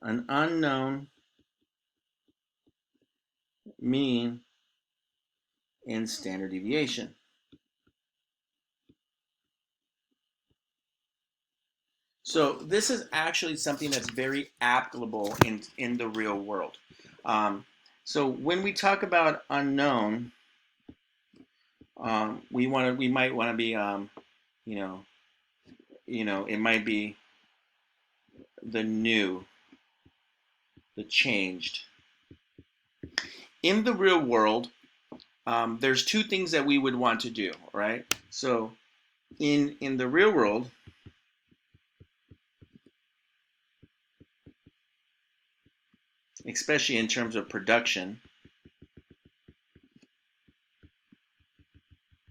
an unknown mean in standard deviation. So this is actually something that's very applicable in the real world. Um, so when we talk about unknown, we might want to be you know it might be the new, the changed. In the real world, there's two things that we would want to do, right? So in the real world, especially in terms of production,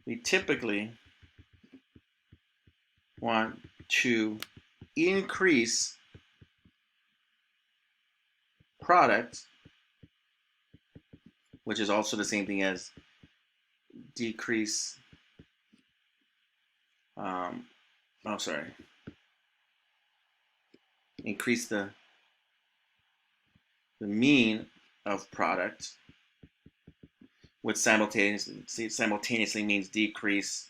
we typically want to increase product, which is also the same thing as decrease. Oh, sorry. Increase the mean of product, which simultaneously means decrease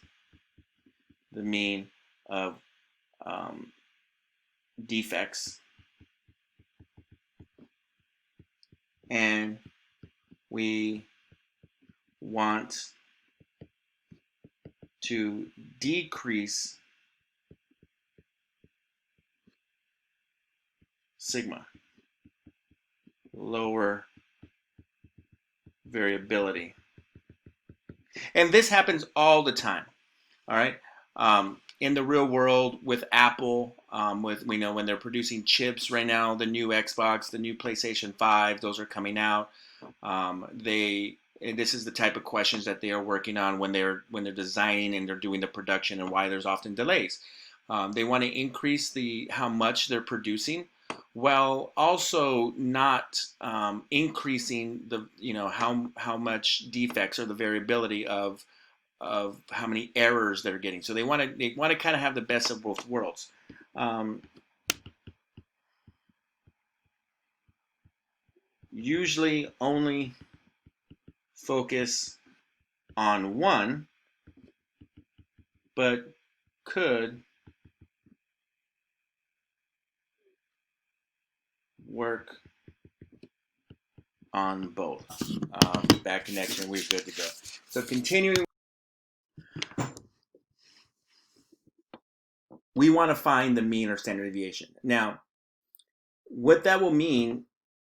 the mean of um, defects, and we want to decrease sigma, lower variability. And this happens all the time, all right? In the real world with Apple, with we know when they're producing chips right now, the new Xbox, the new PlayStation 5, those are coming out. And this is the type of questions that they are working on when they're designing and they're doing the production, and why there's often delays. They want to increase how much they're producing, while also not increasing how much defects or the variability of how many errors they're getting. So they want to kind of have the best of both worlds. Um, Usually only focus on one, but could work on both. Bad connection, we're good to go. So continuing, we want to find the mean or standard deviation. Now, what that will mean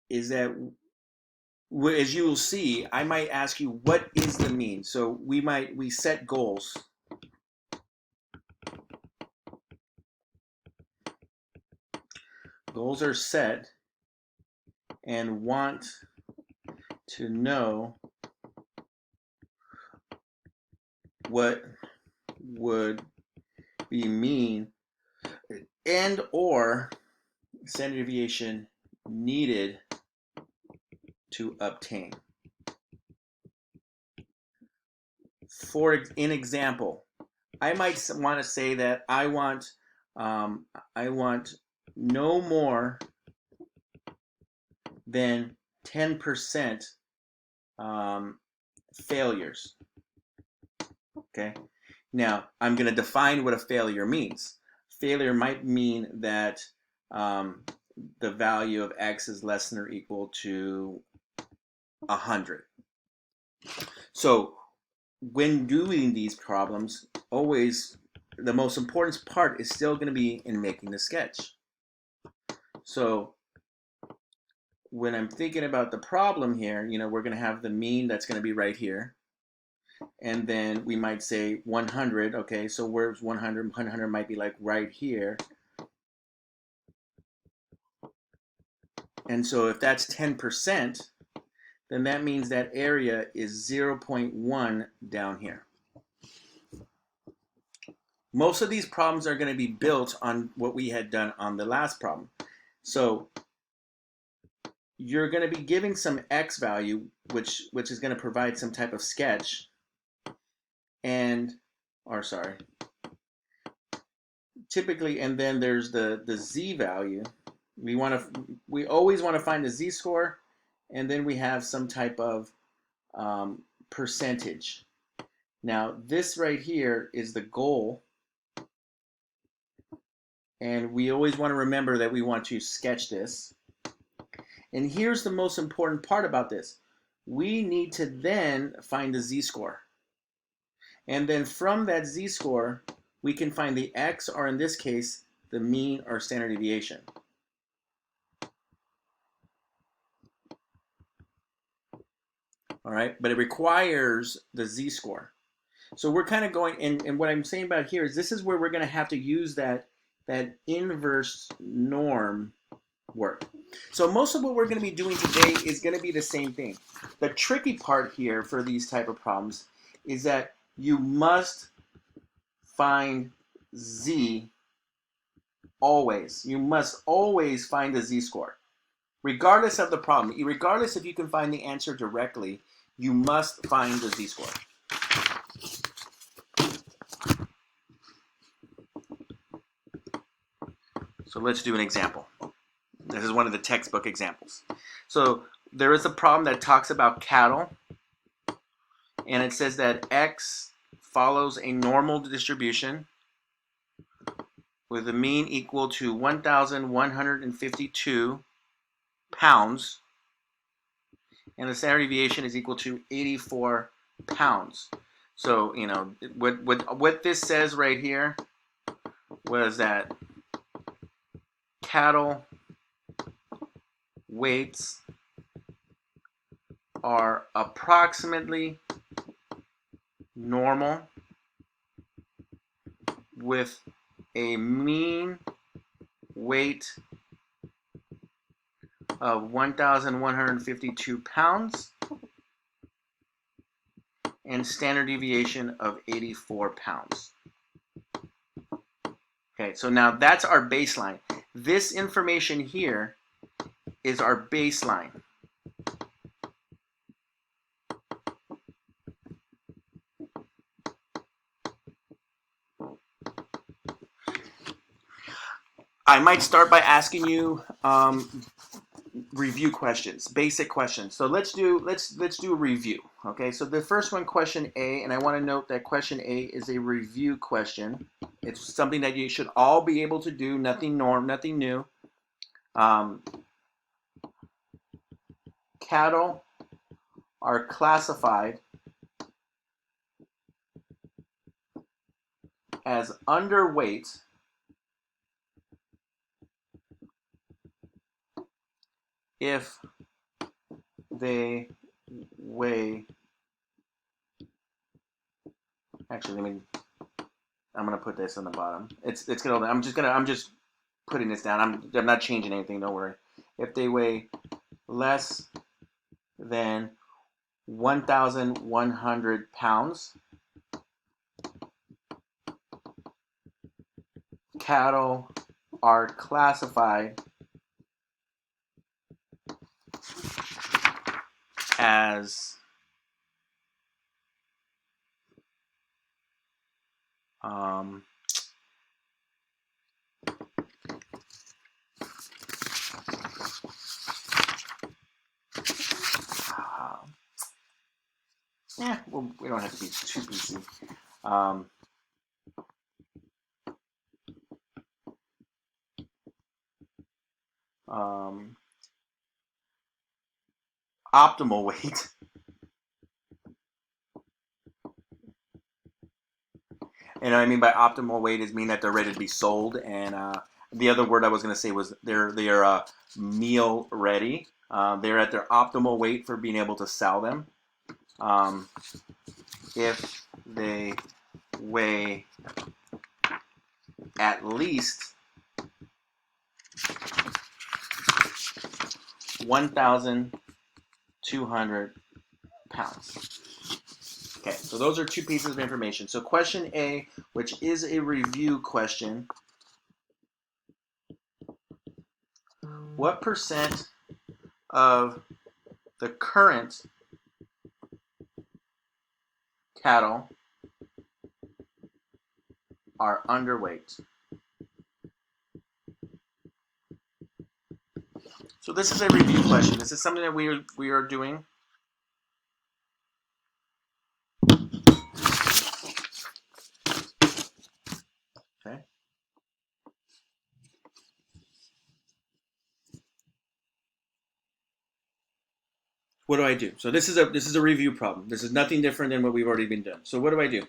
is that, as you will see, I might ask you, what is the mean? So we set goals. Goals are set and want to know what would be mean and or standard deviation needed to obtain. For an example, I might want to say that I want no more than 10% failures. Okay. Now I'm going to define what a failure means. Failure might mean that the value of x is less than or equal to 100. So when doing these problems, always the most important part is still going to be in making the sketch. So when I'm thinking about the problem here, we're going to have the mean that's going to be right here. And then we might say 100. Okay, so where's 100? 100 might be like right here. And so if that's 10%, then that means that area is 0.1 down here. Most of these problems are going to be built on what we had done on the last problem. So you're going to be giving some x value, which is going to provide some type of sketch, typically, and then there's the z value, We always want to find the z-score, and then we have some type of percentage. Now this right here is the goal, and we always want to remember that we want to sketch this. And here's the most important part about this. We need to then find the z-score. And then from that z-score, we can find the x, or in this case, the mean or standard deviation. All right, but it requires the z-score. So we're kind of going, and what I'm saying about here is this is where we're going to have to use that inverse norm work. So most of what we're going to be doing today is going to be the same thing. The tricky part here for these type of problems is that you must find z always. You must always find the z-score. Regardless of the problem, regardless if you can find the answer directly, you must find the z-score. So let's do an example. This is one of the textbook examples. So there is a problem that talks about cattle, and it says that x follows a normal distribution with a mean equal to 1,152 pounds, and the standard deviation is equal to 84 pounds. So, you know, what this says right here was that cattle weights are approximately normal with a mean weight of 1,152 pounds and standard deviation of 84 pounds. Okay, so now that's our baseline. This information here is our baseline. I might start by asking you review questions, basic questions. So let's do a review. Okay, so the first one, question A, and I want to note that question A is a review question. It's something that you should all be able to do. Nothing new. Cattle are classified as underweight if they weigh. Actually, I'm gonna put this on the bottom. It's gonna. I'm just putting this down. I'm not changing anything. Don't worry. If they weigh less than 1,100 pounds, cattle are classified as well, we don't have to be too PC. Optimal weight. And what I mean by optimal weight is mean that they're ready to be sold. And the other word I was going to say was they're meal ready. They're at their optimal weight for being able to sell them. If they weigh at least 1,200 pounds. Okay, so those are two pieces of information. So question A, which is a review question, what percent of the current cattle are underweight? So this is a review question. This is something that we are doing. Okay. What do I do? So this is a review problem. This is nothing different than what we've already been doing. So what do I do?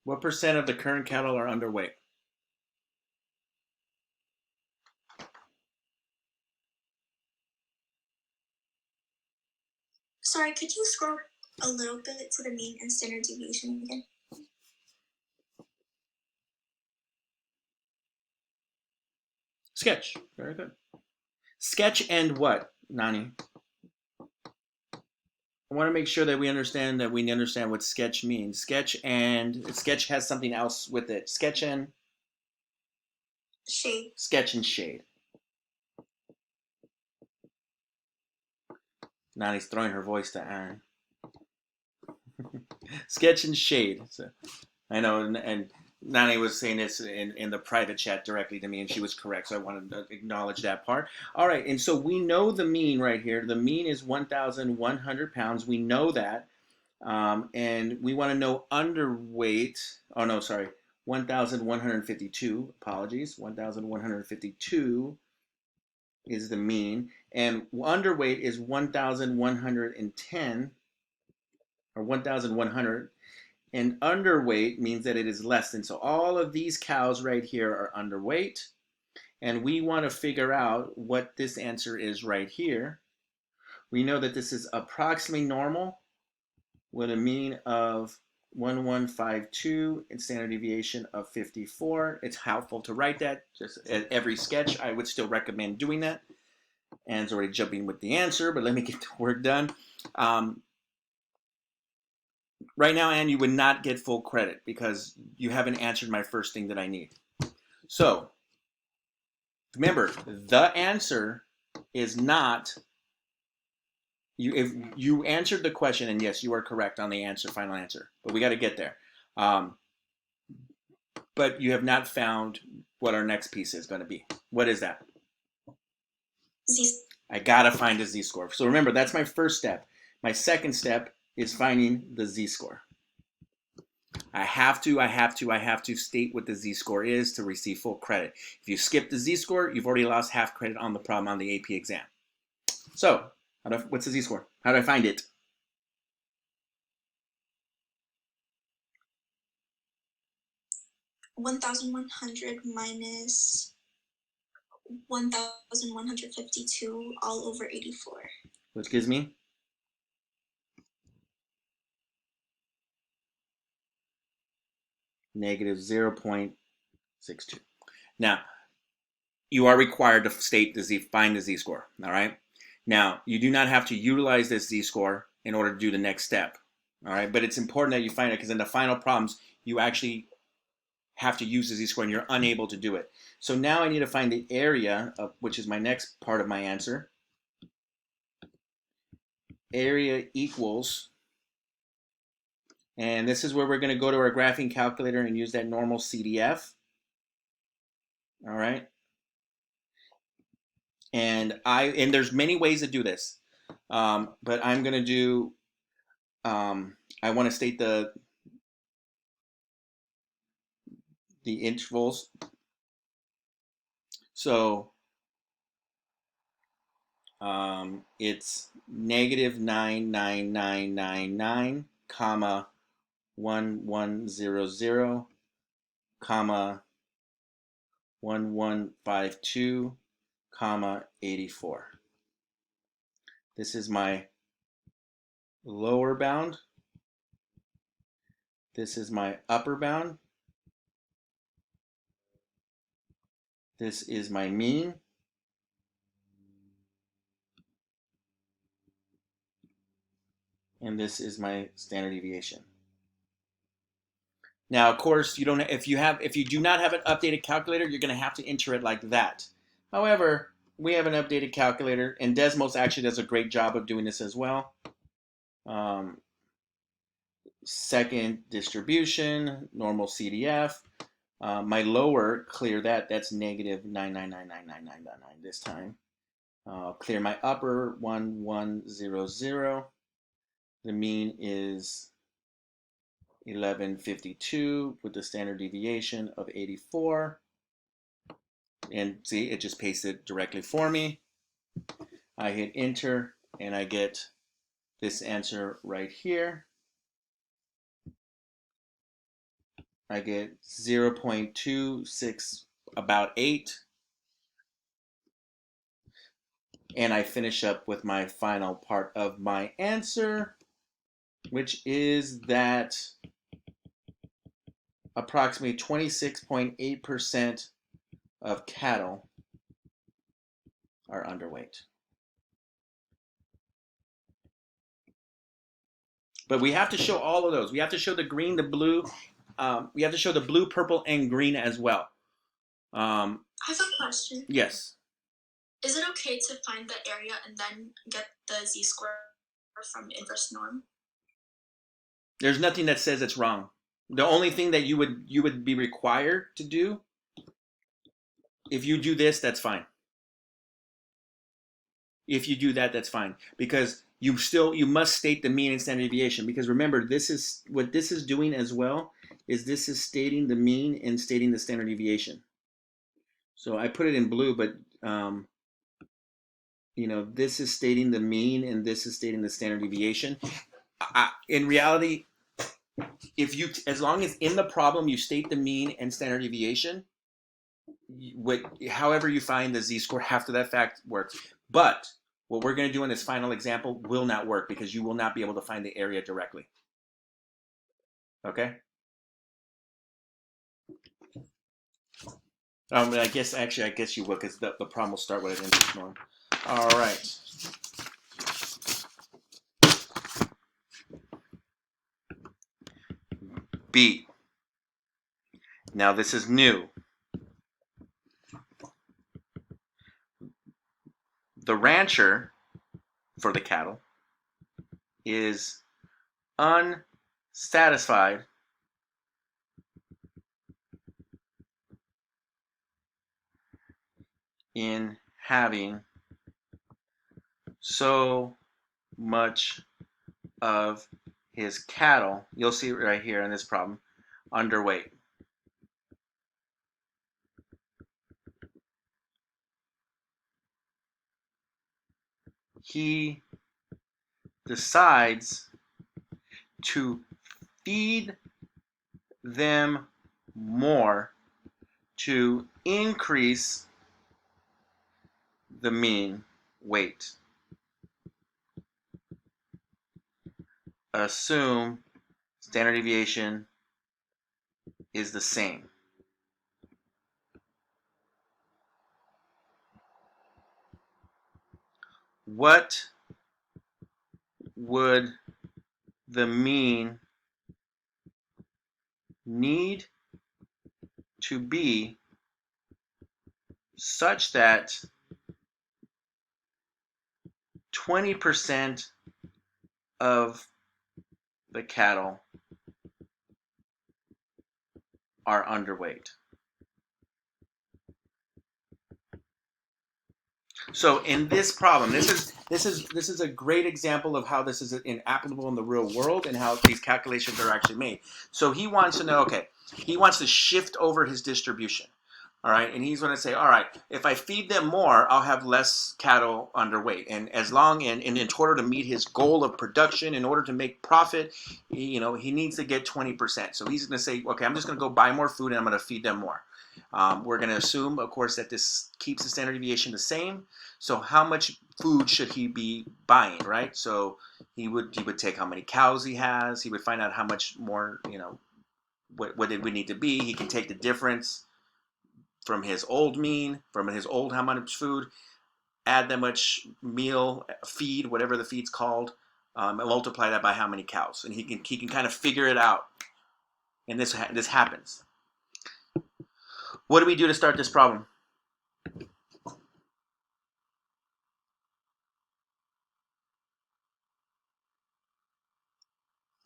What percent of the current cattle are underweight? Sorry, could you scroll a little bit to the mean and standard deviation again? Sketch. Very good. Sketch and what, Nani? I want to make sure that we understand what sketch means. Sketch has something else with it. Sketch and shade. Sketch and shade. Nani's throwing her voice to Aaron. Sketch and shade. So, I know, and Nani was saying this in the private chat directly to me, and she was correct. So I wanted to acknowledge that part. All right, and so we know the mean right here. The mean is 1,100 pounds. We know that. And we want to know underweight. Oh, no, sorry. 1,152. Apologies. 1,152 is the mean. And underweight is 1,110 or 1,100. And underweight means that it is less than. So all of these cows right here are underweight. And we want to figure out what this answer is right here. We know that this is approximately normal with a mean of 1152 and standard deviation of 54. It's helpful to write that. Just at every sketch, I would still recommend doing that. Anne's already jumping with the answer, but let me get the work done. Right now, Anne, you would not get full credit because you haven't answered my first thing that I need. So, remember, the answer is not... If you answered the question, and yes, you are correct on the answer, final answer, but we got to get there. But you have not found what our next piece is going to be. What is that? Z. I got to find a z-score. So remember, that's my first step. My second step is finding the z-score. I have to state what the z-score is to receive full credit. If you skip the z-score, you've already lost half credit on the problem on the AP exam. So, what's the z-score? How do I find it? (1,100 minus 1,152 all over 84. Which gives me? Negative 0.62. Now, you are required to find the z-score, all right? Now, you do not have to utilize this z-score in order to do the next step, all right? But it's important that you find it because in the final problems, you actually have to use the z-score and you're unable to do it. So now I need to find the area, which is my next part of my answer. Area equals, and this is where we're going to go to our graphing calculator and use that normal CDF. All right. And there's many ways to do this, but I'm going to do. I want to state the intervals. So it's negative 99999, comma 1100, comma 1152, comma 84. This is my lower bound. This is my upper bound. This is my mean. And this is my standard deviation. Now, of course, if you do not have an updated calculator, you're going to have to enter it like that. However, we have an updated calculator, and Desmos actually does a great job of doing this as well. second distribution, normal CDF. My lower, clear that, that's negative 9999999 this time. Clear my upper 1100. The mean is 1152 with the standard deviation of 84. And see, it just pasted it directly for me. I hit enter and I get this answer right here. I get 0.26, about 8. And I finish up with my final part of my answer, which is that approximately 26.8% of cattle are underweight. But we have to show all of those. We have to show the green, the blue. We have to show the blue, purple, and green as well. I have a question. Yes. Is it okay to find the area and then get the z-score from inverse norm? There's nothing that says it's wrong. The only thing that you would be required to do, if you do this, that's fine. If you do that, that's fine, because you must state the mean and standard deviation, because remember, this is what this is doing as well, is this is stating the mean and stating the standard deviation. So I put it in blue, but you know, this is stating the mean and this is stating the standard deviation. In reality, if you, as long as in the problem you state the mean and standard deviation, however you find the z-score after that fact works. But what we're going to do in this final example will not work, because you will not be able to find the area directly. Okay? I guess you will, because the problem will start with an inverse norm. All right. B. Now this is new. The rancher for the cattle is unsatisfied in having so much of his cattle, you'll see it right here in this problem, underweight. He decides to feed them more to increase the mean weight. Assume standard deviation is the same. What would the mean need to be such that 20% of the cattle are underweight? So in this problem, this is a great example of how this is applicable in the real world and how these calculations are actually made. So he wants to know, okay, he wants to shift over his distribution. All right, and he's going to say, all right, if I feed them more, I'll have less cattle underweight. And as long and in order to meet his goal of production, in order to make profit, he needs to get 20%. So he's going to say, okay, I'm just going to go buy more food and I'm going to feed them more. We're going to assume, of course, that this keeps the standard deviation the same. So how much food should he be buying, right? So he would take how many cows he has. He would find out how much more, what it would need to be. He can take the difference from his old mean, from his old how much food, add that much meal, feed, whatever the feed's called, and multiply that by how many cows. And he can kind of figure it out. And this happens. What do we do to start this problem?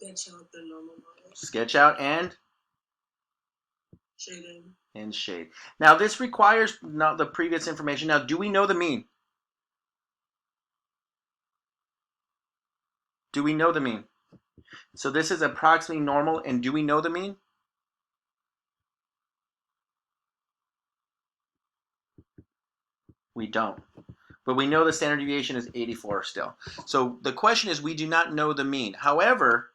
Sketch out the normal model. Sketch out and Shading. and shade. Now this requires not the previous information. Now, do we know the mean? Do we know the mean? So this is approximately normal, and do we know the mean? We don't. But we know the standard deviation is 84 still. So the question is, we do not know the mean. However,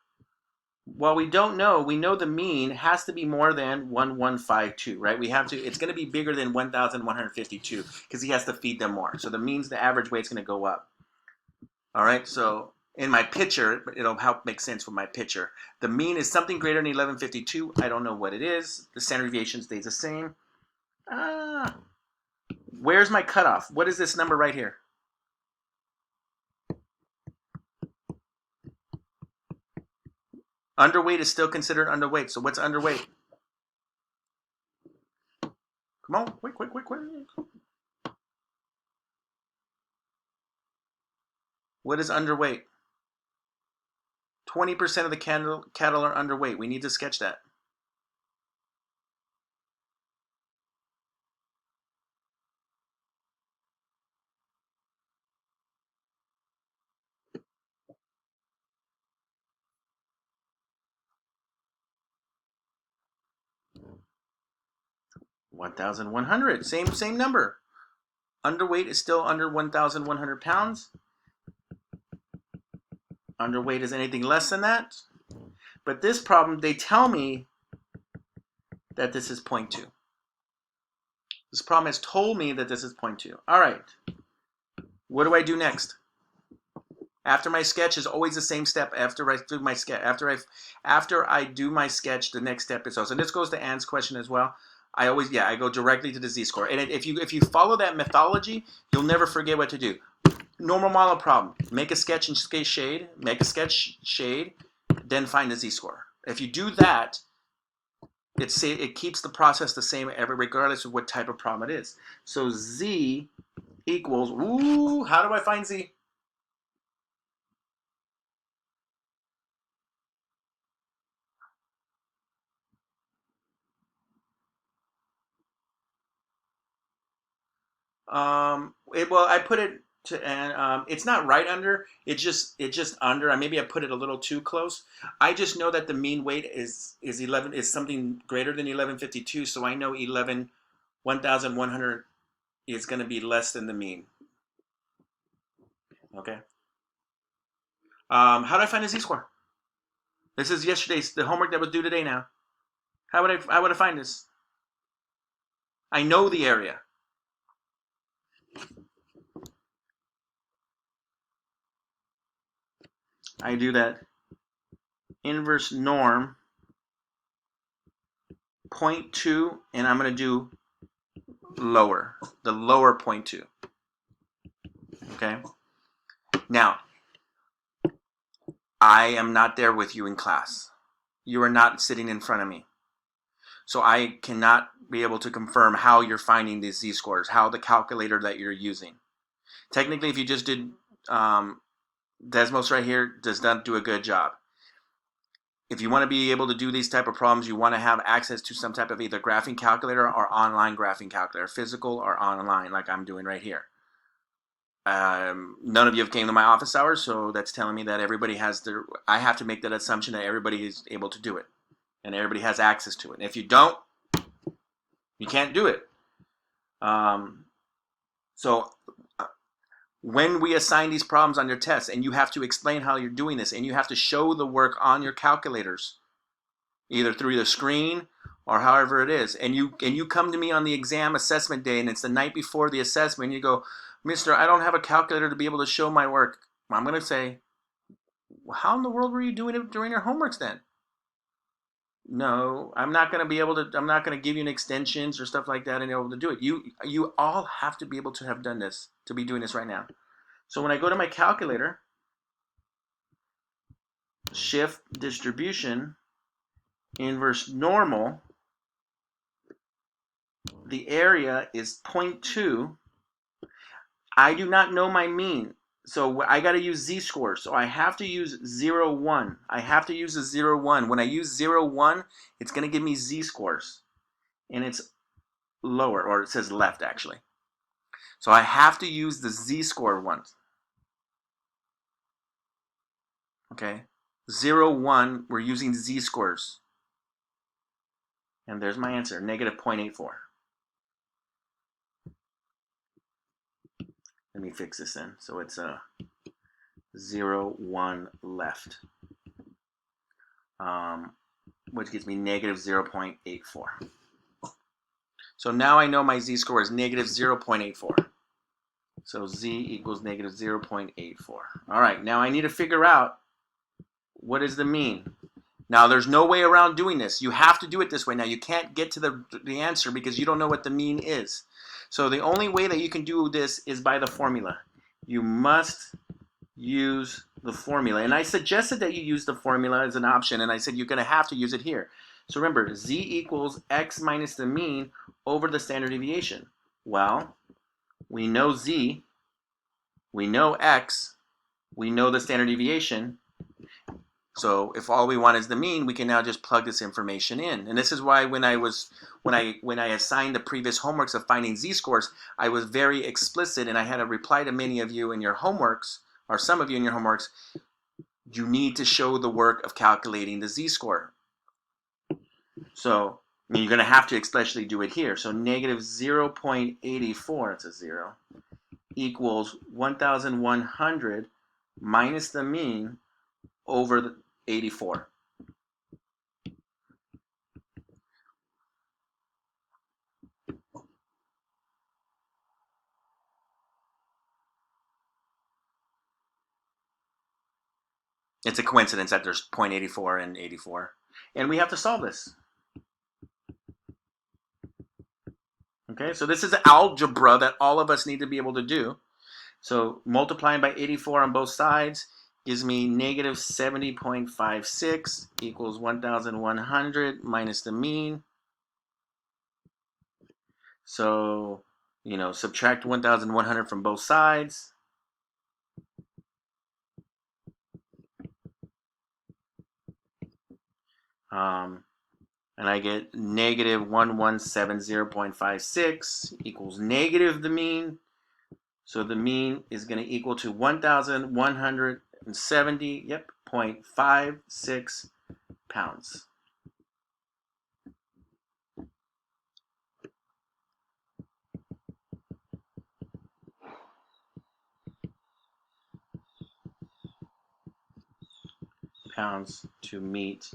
while we don't know, we know the mean has to be more than 1152, right? We have to, it's going to be bigger than 1152 because he has to feed them more. So the means, the average weight's going to go up. All right, so in my picture, it'll help make sense with my picture. The mean is something greater than 1152. I don't know what it is. The standard deviation stays the same. Where's my cutoff? What is this number right here? Underweight is still considered underweight. So what's underweight? Come on, quick. What is underweight? 20% of the cattle are underweight. We need to sketch that. $1,100. Same number. Underweight is still under 1,100 pounds. Underweight is anything less than that. But this problem, they tell me that this is 0.2. This problem has told me that this is 0.2. All right. What do I do next? After my sketch is always the same step. After I do my sketch, after I do my sketch, the next step is also. And this goes to Anne's question as well. I go directly to the z-score. And if you follow that methodology, you'll never forget what to do. Normal model problem. Make a sketch and shade. Make a sketch, shade, then find the z-score. If you do that, it keeps the process the same regardless of what type of problem it is. So z equals, how do I find z? I put it to, and it's not right under. It's just under. Maybe I put it a little too close. I just know that the mean weight is something greater than 1152. So I know 1,100 is going to be less than the mean. Okay. How do I find the z-score? This is the homework that was due today. Now, how would I find this? I know the area. I do that inverse norm 0.2, and I'm going to do the lower 0.2. Okay. Now, I am not there with you in class. You are not sitting in front of me. So I cannot be able to confirm how you're finding these z-scores, how the calculator that you're using. Technically, if you just did Desmos right here, does not do a good job. If you want to be able to do these type of problems, you want to have access to some type of either graphing calculator or online graphing calculator, physical or online, like I'm doing right here. None of you have came to my office hours, so that's telling me that everybody has I have to make that assumption that everybody is able to do it, and everybody has access to it. And if you don't, you can't do it. When we assign these problems on your tests, and you have to explain how you're doing this, and you have to show the work on your calculators, either through the screen or however it is, and you come to me on the exam assessment day, and it's the night before the assessment, and you go, Mister, I don't have a calculator to be able to show my work. I'm going to say, well, how in the world were you doing it during your homeworks then? No, I'm not going to be able to, I'm not going to give you an extensions or stuff like that and be able to do it. You all have to be able to have done this, to be doing this right now. So when I go to my calculator, shift distribution, inverse normal, the area is 0.2. I do not know my mean. So I got to use z-scores. So I have to use 0, 1. I have to use a 0, 1. When I use 0, 1, it's going to give me z-scores. And it's lower, or it says left, actually. So I have to use the z-score ones. Okay? 0, 1, we're using z-scores. And there's my answer, negative 0.84. Let me fix this in. So it's a 0, 1 left, which gives me negative 0.84. So now I know my z-score is negative 0.84. So z equals negative 0.84. All right, now I need to figure out what is the mean. Now there's no way around doing this. You have to do it this way. Now you can't get to the answer because you don't know what the mean is. So the only way that you can do this is by the formula. You must use the formula. And I suggested that you use the formula as an option, and I said you're going to have to use it here. So remember, z equals x minus the mean over the standard deviation. Well, we know z, we know x, we know the standard deviation. So if all we want is the mean, we can now just plug this information in. And this is why when I assigned the previous homeworks of finding z-scores, I was very explicit, and I had a reply to many of you in your homeworks, or some of you in your homeworks. You need to show the work of calculating the z-score. So you're going to have to especially do it here. So negative 0.84, it's a 0, equals 1,100 minus the mean over the 84. It's a coincidence that there's 0.84 and 84. And we have to solve this. Okay, so this is algebra that all of us need to be able to do. So multiplying by 84 on both sides gives me negative 70.56 equals 1,100 minus the mean. So, subtract 1,100 from both sides. And I get negative 1170.56 equals negative the mean. So the mean is going to equal to 1,170, 0.56 pounds. Pounds to meet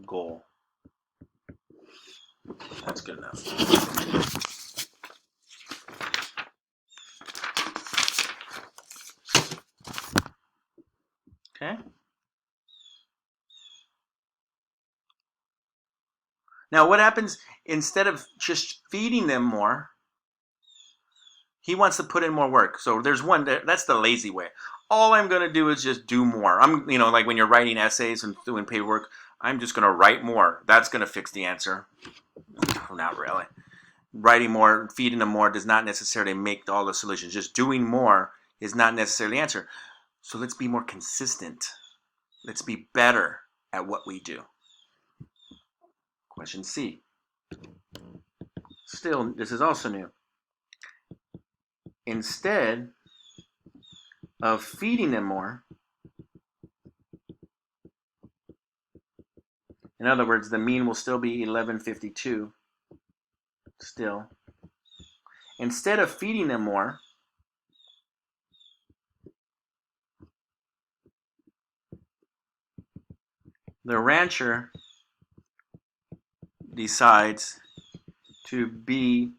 goal. That's good enough. Okay. Now what happens instead of just feeding them more? He wants to put in more work. So there's one, that's the lazy way. All I'm going to do is just do more. I'm, like when you're writing essays and doing paperwork, I'm just going to write more. That's going to fix the answer. Not really. Writing more, feeding them more does not necessarily make all the solutions. Just doing more is not necessarily the answer. So let's be more consistent. Let's be better at what we do. Question C. Still, this is also new. Instead of feeding them more, in other words, the mean will still be 1152. Still. Instead of feeding them more, the rancher decides to be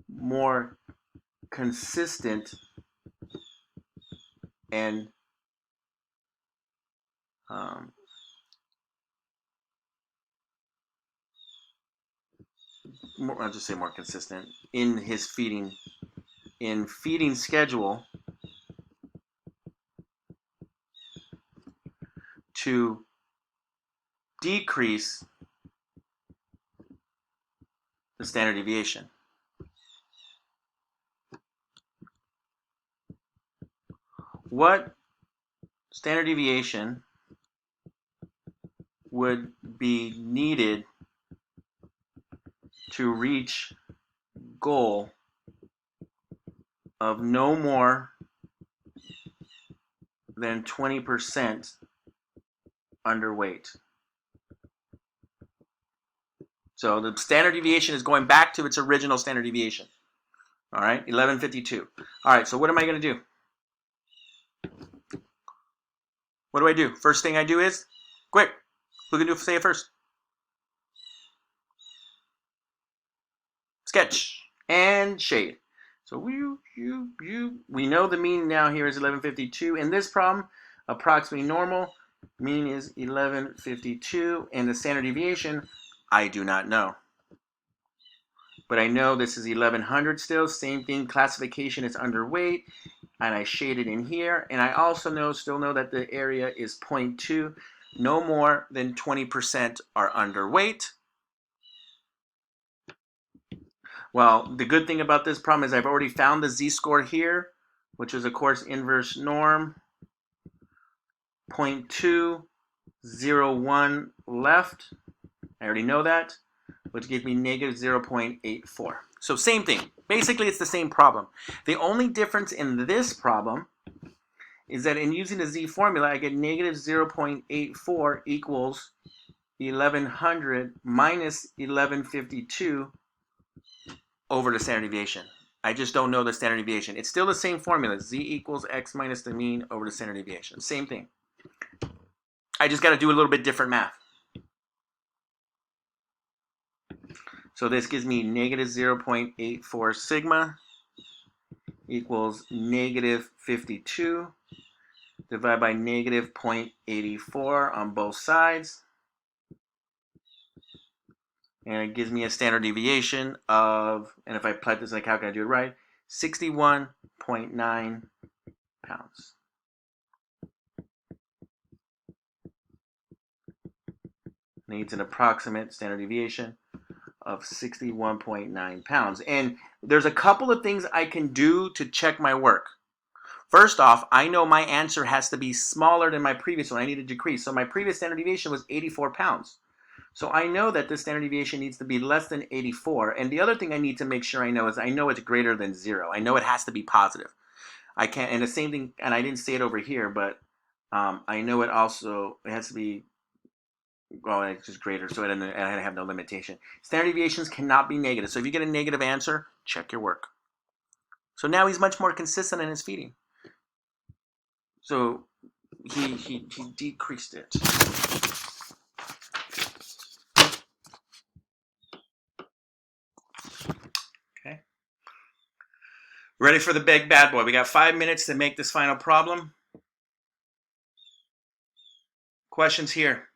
more consistent and I'll just say more consistent in his feeding schedule to decrease the standard deviation. what standard deviation would be needed to reach goal of no more than 20% underweight. So the standard deviation is going back to its original standard deviation. All right, 1152. All right, so what am I going to do? What do I do? First thing I do is, quick, who can say it first? Sketch and shade. So we know the mean now here is 1152. In this problem, approximately normal, mean is 1152, and the standard deviation, I do not know. But I know this is 1100 still, same thing, classification is underweight, and I shaded in here, and I also still know that the area is 0.2, no more than 20% are underweight. Well, the good thing about this problem is I've already found the z-score here, which is of course inverse norm, 0.201 left, I already know that, which gives me negative 0.84. So same thing, basically it's the same problem. The only difference in this problem is that in using the z formula, I get negative 0.84 equals 1100 minus 1152 over the standard deviation. I just don't know the standard deviation. It's still the same formula, z equals x minus the mean over the standard deviation. Same thing. I just got to do a little bit different math. So this gives me negative 0.84 sigma equals negative 52 divided by negative 0.84 on both sides. And it gives me a standard deviation of, and if I plot this in a calculator, I do it right, 61.9 pounds. Needs an approximate standard deviation of 61.9 pounds. And there's a couple of things I can do to check my work. First off, I know my answer has to be smaller than my previous one. I need to decrease. So my previous standard deviation was 84 pounds. So I know that this standard deviation needs to be less than 84. And the other thing I need to make sure I know is I know it's greater than 0. I know it has to be positive. I can't, and the same thing, and I didn't say it over here, but I know it also, it has to be, well, it's just greater, so I have no limitation. Standard deviations cannot be negative. So if you get a negative answer, check your work. So now he's much more consistent in his feeding. So he decreased it. Okay. Ready for the big bad boy. We got 5 minutes to make this final problem. Questions here?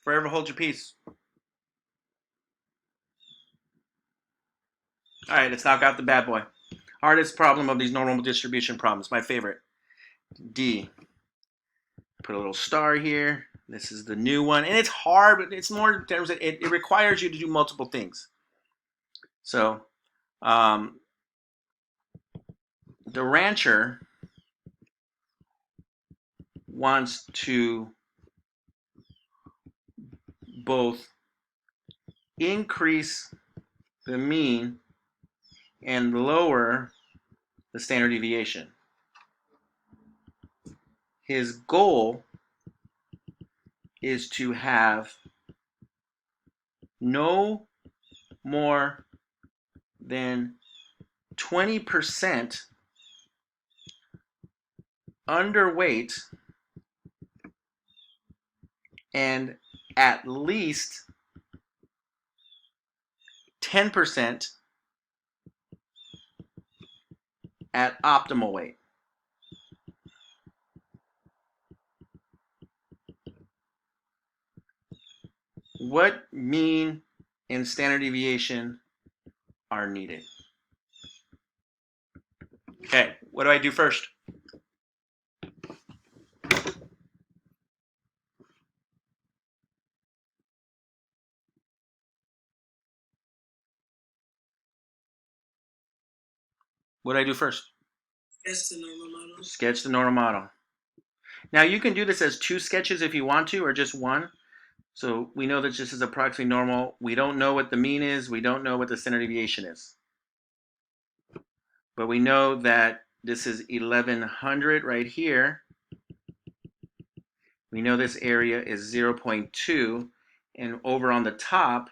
Forever hold your peace. All right, let's knock out the bad boy. Hardest problem of these normal distribution problems. My favorite. D. Put a little star here. This is the new one. And it's hard, but it's more in terms of it requires you to do multiple things. So, the rancher wants to both increase the mean and lower the standard deviation. His goal is to have no more than 20% underweight and at least 10% at optimal weight. What mean and standard deviation are needed? Okay, what do I do first? What do I do first? Sketch the normal model. Sketch the normal model. Now you can do this as 2 sketches if you want to, or just 1. So we know that this is approximately normal. We don't know what the mean is. We don't know what the standard deviation is. But we know that this is 1100 right here. We know this area is 0.2. And over on the top,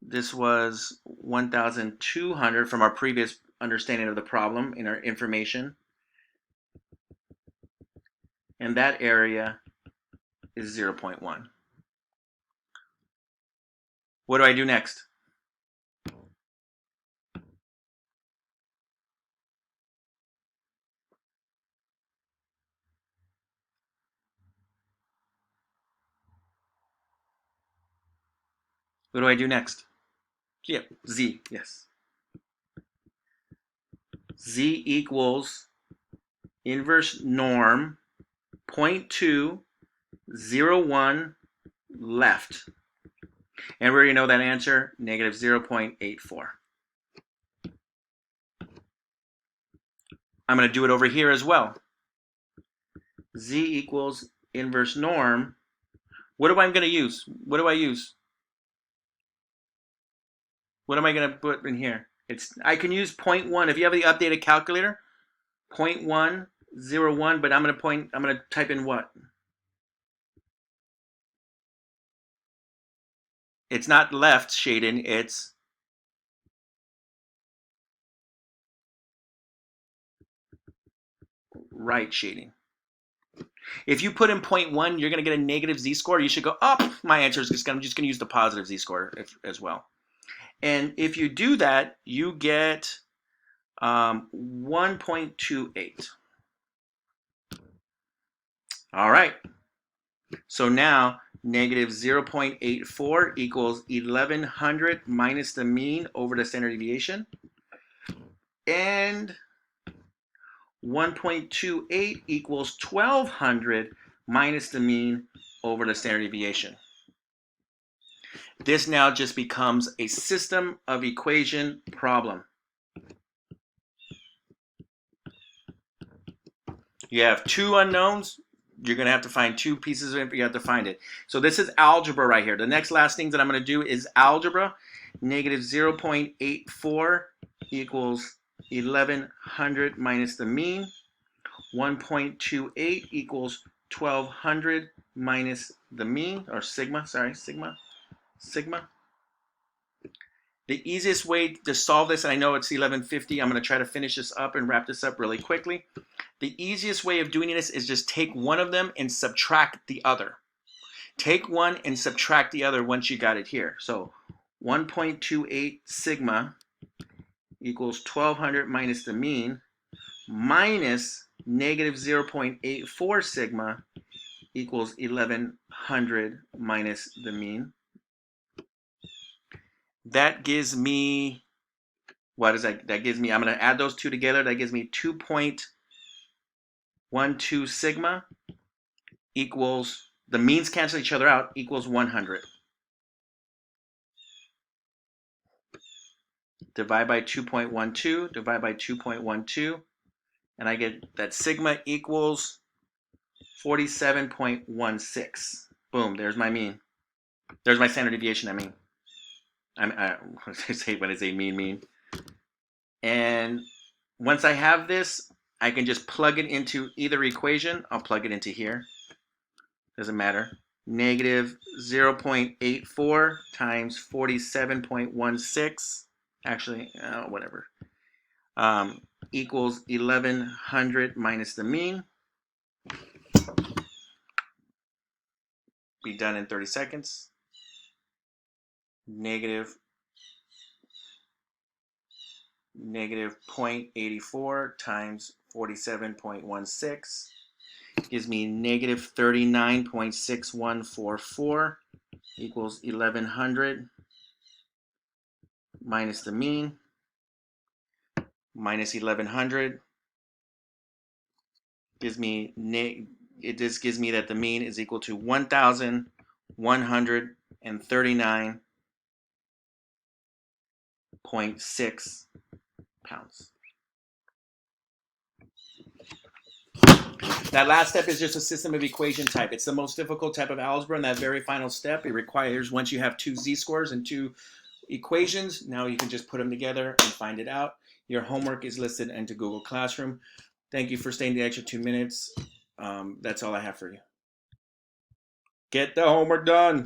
this was 1,200 from our previous understanding of the problem in our information. And that area is 0.1. What do I do next? What do I do next? Yep, Z, yes. Z equals inverse norm 0.201 left. And we already know that answer, negative 0.84. I'm going to do it over here as well. Z equals inverse norm. What am I going to use? What do I use? What am I going to put in here? I can use 0.1. If you have the updated calculator, 0.101, but I'm going to type in what? It's not left shading, it's right shading. If you put in 0.1, you're going to get a negative z-score. You should go, oh, my answer is I'm just going to use the positive z-score as well. And if you do that, you get 1.28. All right. So now negative 0.84 equals 1100 minus the mean over the standard deviation. And 1.28 equals 1200 minus the mean over the standard deviation. This now just becomes a system of equation problem. You have 2 unknowns. You're going to have to find 2 pieces of info. You have to find it. So this is algebra right here. The next last thing that I'm going to do is algebra. Negative 0.84 equals 1100 minus the mean. 1.28 equals 1200 minus the mean, or sigma, sigma. The easiest way to solve this, and I know it's 11:50, I'm going to try to finish this up and wrap this up really quickly. The easiest way of doing this is just take one of them and subtract the other. Take one and subtract the other once you got it here. So 1.28 sigma equals 1200 minus the mean minus negative 0.84 sigma equals 1100 minus the mean. That gives me, what is that? That gives me, I'm going to add those 2 together. That gives me 2.12 sigma equals, the means cancel each other out, equals 100. Divide by 2.12, divide by 2.12, and I get that sigma equals 47.16. Boom, there's my mean. There's my standard deviation, I mean. When I say mean. And once I have this, I can just plug it into either equation. I'll plug it into here. Doesn't matter. Negative 0.84 times 47.16. Actually, whatever. Equals 1100 minus the mean. Be done in 30 seconds. Negative 0.84 times 47.16 gives me negative 39.6144 equals 1100 minus the mean minus 1100 gives me just gives me that the mean is equal to 1,139.6 pounds. That last step is just a system of equation type. It's the most difficult type of algebra, and that very final step, it requires, once you have two z-scores and two equations, now you can just put them together and find it out. Your homework is listed into Google Classroom. Thank you for staying the extra 2 minutes. That's all I have for you. Get the homework done.